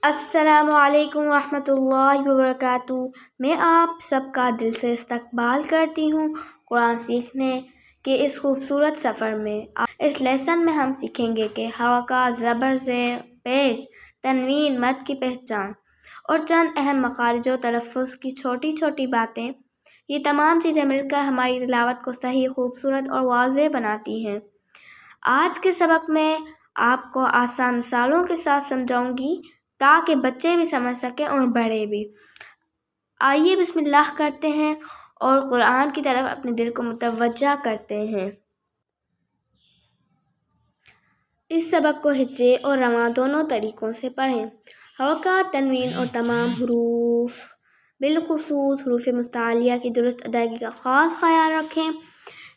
अस्सलामुअलैकुम रहमतुल्लाहि वबरकातुहू। मैं आप सबका दिल से इस्तकबाल करती हूँ कुरान सीखने के इस खूबसूरत सफ़र में। इस लेसन में हम सीखेंगे कि हरकत, ज़बर, ज़ेर, पेश, तनवीन, मद की पहचान और चंद अहम मखारिज और तलफ़्फ़ुज़ की छोटी छोटी बातें। ये तमाम चीज़ें मिलकर हमारी तिलावत को सही, खूबसूरत और वाज़ेह बनाती हैं। आज के सबक में आपको आसान मिसालों के साथ समझाऊंगी ताकि बच्चे भी समझ सकें और बड़े भी। आइए बिस्मिल्लाह करते हैं और कुरान की तरफ अपने दिल को मुतवज्जा करते हैं। इस सबक को हिज्जे और रमा दोनों तरीक़ों से पढ़ें। हरकत, तनवीन और तमाम हरूफ, बिलखुसूस हरूफ मुस्तालिया की दुरुस्त अदायगी का ख़ास ख्याल रखें।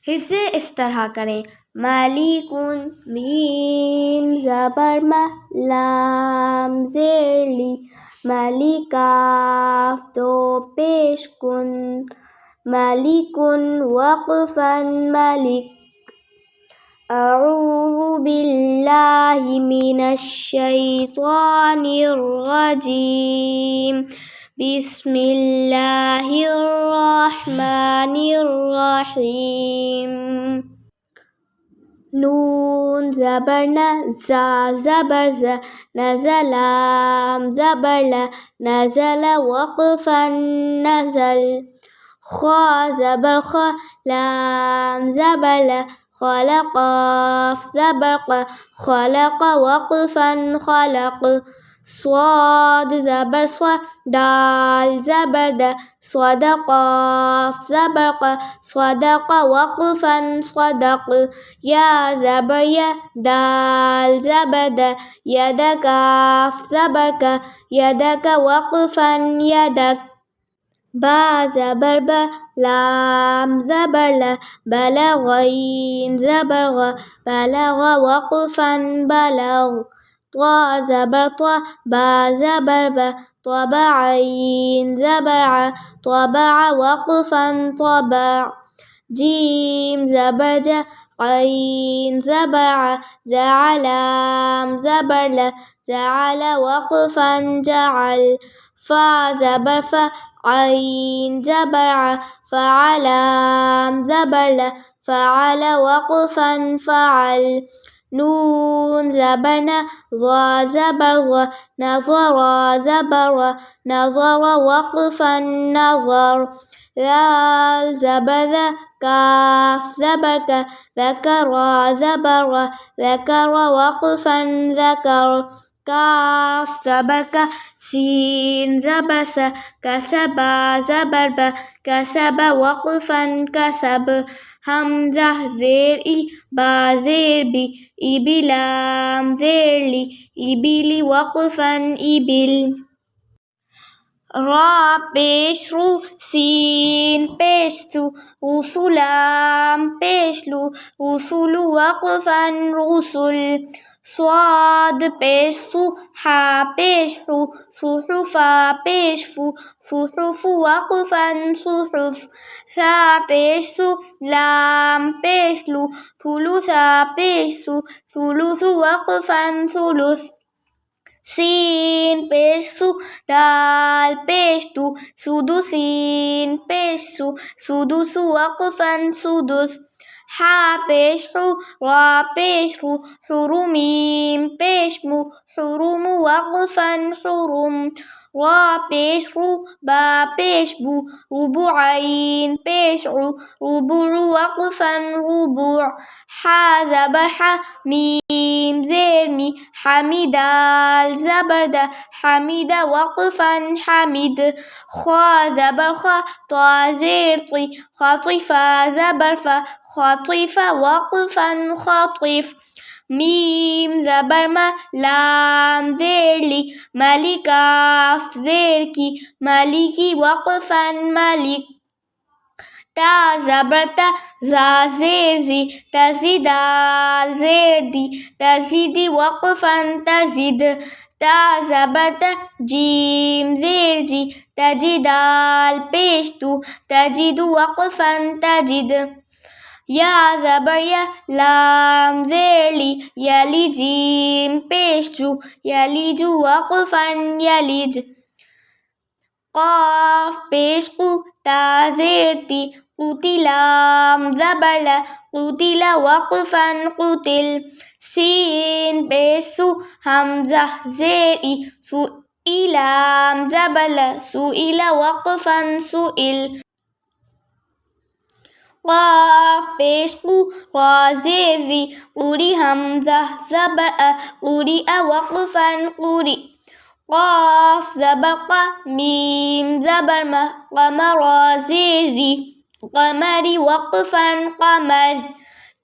हिज्जे इस तरह करें: मालिकुन, मीम ज़बर मा, लाम ज़ेर ली, मालिकाफ, दो पेश कुन, मालिकुन वक़फ़न, मालिक। अऊज़ु बिल्लाहि मिनश शैतानिर रजीम। बिस्मिल्लाहिर रहमानिर रहीम। नून ज़बर न, ज़ा ज़बर ज़, नज़ल, लाम ज़बर ल, नज़ल वक़फ़न, नज़ल। ख़ा ज़बर ख़, लाम ज़बर ल, ख़लक़, क़ाफ़ ज़बर क़, ख़लक़ वक़फ़न, ख़लक़। स्वाद ज़बर स्व, दाल ज़बर द, स्वदक़, क़ाफ़ ज़बर क़, स्वदक़ वक़फ़न, स्वदक़। या ज़बर य, दाल ज़बर द, यद, काफ़ ज़बर क, यदक वक़फ़न, यदक। बा ज़बर ब, लाम ज़बर ल, बलग़, गीन ज़बर ग, बलग़ वक़फ़न, बलग़। त्वा ज़बर त्वा, बा ज़बर ब, त्वबअ, गीन ज़बर अ, त्वबअ वक़फ़न, त्वबअ। जीम ज़बर ज, गीन ज़बर अ, जअल, लाम ज़बर ल, जअल वक़फ़न, जअल। फ़ा ज़बर फ़, गीन ज़बर अ, फ़अल, लाम ज़बर ल, फ़अल वक़फ़न, फ़अल। नून ज़बर न, ज़ा ज़बर ज़, नज़र ज़बर ज़, नज़र वक़फ़न, नज़र। ज़ाल ज़बर ज़, काफ़ ज़बर क, ज़कर ज़बर ज़, ज़कर वक़फ़न, ज़कर। काफ़ ज़बर क, सीन ज़बर स, कसब ज़बर ब, कसब वक़फ़न, कसब। हमज़ा ज़ेर ई, बा ज़ेर बी, इबी, लाम ज़ेर ली, इबिली वक़फ़न, इबिल। रा पेश रू, सीन पेश सू, रुसुलाम पेश लू, रुसुलु वक़फ़न, रुसुल। स्वाद पेश सू, हा पेश हू, सुहुफ़ा पेश फू, सुहुफ़ु वक़फ़न, सुहुफ़। सा पेश सू, लाम पेश लू, सुलुसा पेश सू, सुलुसु वक़फ़न, सुलुस। सीन पेश सू, दाल पेश दू, सुदुसीन पेश सू, सुदुसु वक़फ़न, सुदुस। हा पेश हू, रा पेश हू, हुरुमीम पेश मू, हुरुमु वक़फ़न, हुरुम। रा पेश रू, बा पेश बू, रुबुअइन पेश उ, रुबुअ वक़फ़न, रुबुअ। हा ज़बर हा, मीम ज़ेर मी, हमिदाल ज़बर द, हमिद वक़फ़न, हमिद। ख़ा ज़बर ख़, त्वा ज़ेर ती, ख़तिफ़ा ज़बर फ़, ख़तिफ़ वक़फ़न, ख़तिफ़। मीम ज़बर म, लाम ज़ेर ली, मलिकाफ ज़ेर की, मलिकी वक़फ़न, मलिक। ता ज़बर त, ज़ा ज़ेर ज़ी, तज़ी दाल ज़ेर दी, तज़ीदी वक़फ़न, तज़िद। ता ज़बर त, जीम ज़ेर जी, तजी दाल पेश तू, तजिदु वक़फ़न, तजिद। या ज़बर या, लाम ज़ेर ली, यली जीम पेश जू, यलीजु वक़फ़न यलीज। क़ाफ पेश क़ु, ता ज़ेर ती, क़ुतिलाम ज़बर ला, क़ुतिला वक़फ़न क़ुतिल। सीन पेश सु, हमज़ा ज़ेर ई, सुइलाम ज़बर ला, सुइला वक़फ़न सुइल। क़ाफ पेश क़ु, क़ा ज़ेर री, क़ुरी हमज़ा ज़बर अ, क़ुरिअ वक़फ़न क़ुरि। क़ाफ ज़बर क़ा, मीम ज़बर म, क़मरा ज़ेर री, क़मरी वक़फ़न क़मर।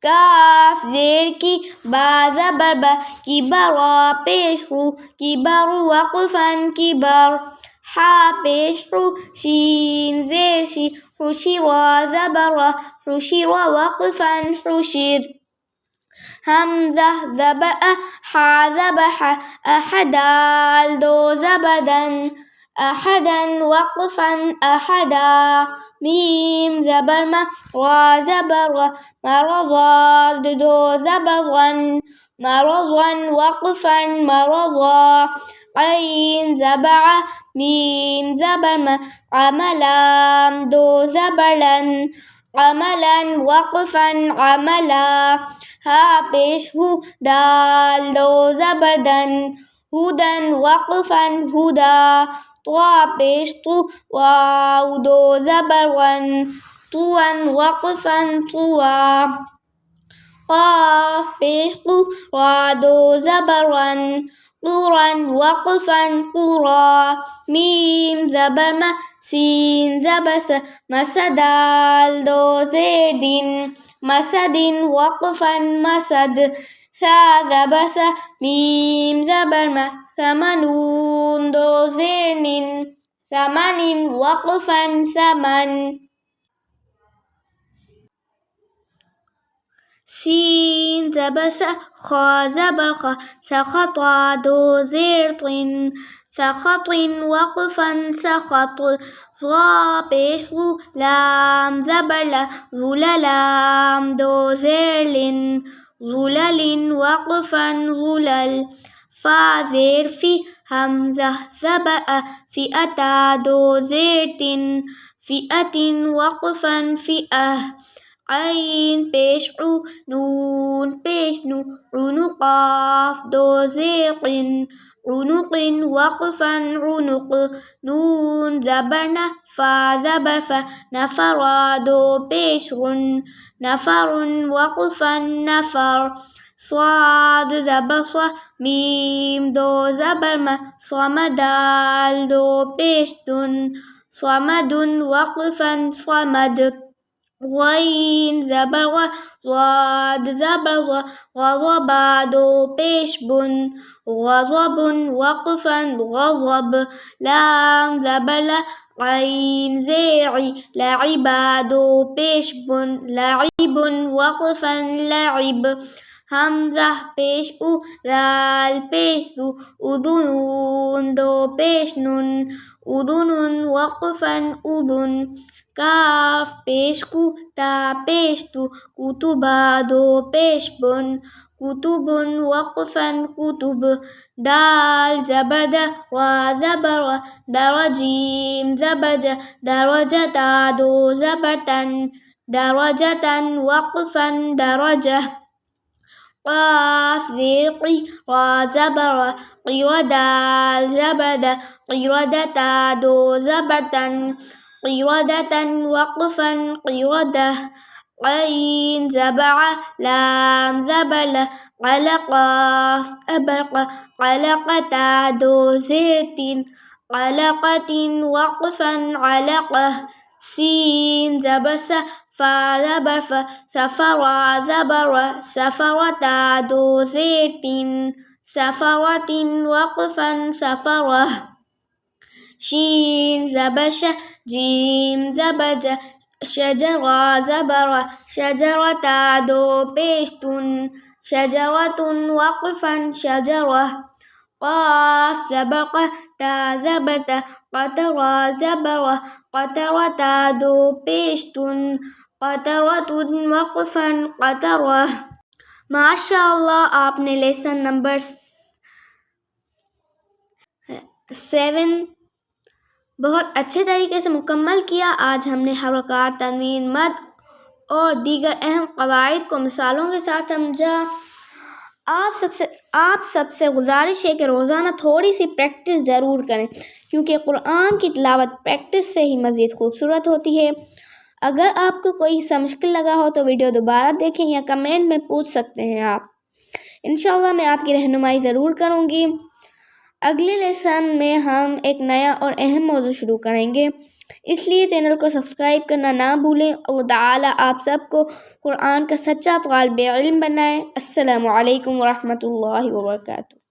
काफ ज़ेर की, बा ज़बर ब, किबरा पेश क़ु, किबरु वक़फ़न किबर। हा पेश क़ु, शीन ज़ेर शी, हुशिरा ज़बर र, हुशिरा वक़फ़न हुशिर। हमज़ा ज़बर अ, हा ज़बर ह, अहदाल दो ज़बरदन, अहदन वक़फ़न अहदा। मीम ज़बर म, रा ज़बर र, मरज़ाद दो ज़बरज़न, मरज़न वक़फ़न मरज़ा। ऐन ज़बर अ, मीम ज़बर म, अमलाम दो ज़बरलन, अमलन वक़फ़न अमला। हा पेश हु, दाल दो ज़बरदन, हुदन वक़फ़न हुदा। त्वा पेश तु, वाव दो ज़बर वन, तुअन वक़फ़न तुआ। क़ाफ पेश क़ु, रा दो ज़बर वन, क़ुरन वक़फ़न क़ुरा। मीम ज़बर म, सीन ज़बर स, मसदाल दो ज़ेर दिन, मसदिन वक़फ़न मसद। सा ज़बर स, मीम ज़बर म, समनून दो ज़ेर निन, समनिन वक़फ़न समन। सीन ज़बर स, खा ज़बर ख, सख़ता दो ज़ेर तिन, सख़तिन वक़फ़न सख़त। ज़ा पेश ज़ु, लाम ज़बर ला, ज़ुललाम दो ज़ेर लिन, ज़ुललिन वक़फ़न ज़ुलल। फ़ा ज़ेर फ़ी, हमज़ा ज़बर अ, फ़िअता दो ज़ेर तिन, फ़िअतिन वक़फ़न फ़िअह। ऐन पेश उ, नून पेश नु, उनुक़ाफ दो ज़ेर क़िन, उनुक़िन वक़फ़न उनुक़। नून ज़बर न, फ़ा ज़बर फ़, नफ़रा दो पेश गुन, नफ़रुन वक़फ़न नफ़र। स्वाद ज़बर स्व, मीम दो ज़बर म, स्वमदाल दो पेश दुन, स्वमदुन वक़फ़न स्वमद। ग़ैन ज़बर ग़, ज़ाद ज़बर ज़, ग़ज़बा दो पेश बुन, ग़ज़बुन वक़फ़न ग़ज़ब। लाम ज़बर ल, ग़ैन ज़ेर ई, लइबा दो पेश बुन, लइबुन वक़फ़न लइब। हमज़ा पेश उ, दाल पेश दु, उदुनून दो पेश नुन, उदुनुन वक़फ़न उदुन। काफ पेश कु, ता पेश तु, कुतुबा दो पेश बुन, कुतुबुन वक़फ़न कुतुब। दाल ज़बर द, रा ज़बर र, दरजीम ज़बर ज, दरजता दो ज़बर तन, दरजतन वक़फ़न दरजह। क़ाफ ज़ेर क़ी, रा ज़बर र, क़िरदाल ज़बर द, क़िरदता दो ज़बर तन, क़िरदतन वक़फ़न क़िरदह। ऐन ज़बर अ, लाम ज़बर ल, क़लक़ाफ ज़बर क़, क़लक़ता दो ज़ेर तिन, क़लक़तिन वक़फ़न क़लक़ह। सीन ज़बर स, फ़ा ज़बर फ़, सफ़रा ज़बर र, सफ़रता दो ज़ेर तिन, सफ़रतिन वक़फ़न सफ़रह। शीन ज़बर श, जीम ज़बर ज, शजरा ज़बर र, शजरता दो पेश तुन, शजरतुन वक़फ़न शजरह। क़ाफ ज़बर क़, ता ज़बर त, क़तरा ज़बर र, क़तरता दो पेश तुन, क़तरतुन वक़फ़न क़तरा। माशाअल्लाह, आपने लेसन नंबर 7 बहुत अच्छे तरीके से मुकम्मल किया। आज हमने हरकत, तनवीन, मद और दीगर अहम क़वाइद को मिसालों के साथ समझा। आप सबसे गुजारिश है कि रोज़ाना थोड़ी सी प्रैक्टिस ज़रूर करें, क्योंकि कुरान की तिलावत प्रैक्टिस से ही मज़ीद खूबसूरत होती है। अगर आपको कोई सा मुश्किल लगा हो तो वीडियो दोबारा देखें या कमेंट में पूछ सकते हैं आप। इंशाअल्लाह मैं आपकी रहनुमाई ज़रूर करूँगी। अगले लेसन में हम एक नया और अहम मौजू शुरू करेंगे, इसलिए चैनल को सब्सक्राइब करना ना भूलें। अल्लाह ताला आप सबको कुरान का सच्चा तालिब इल्म बनाए। अस्सलामु अलैकुम व रहमतुल्लाहि व बरकातुहू।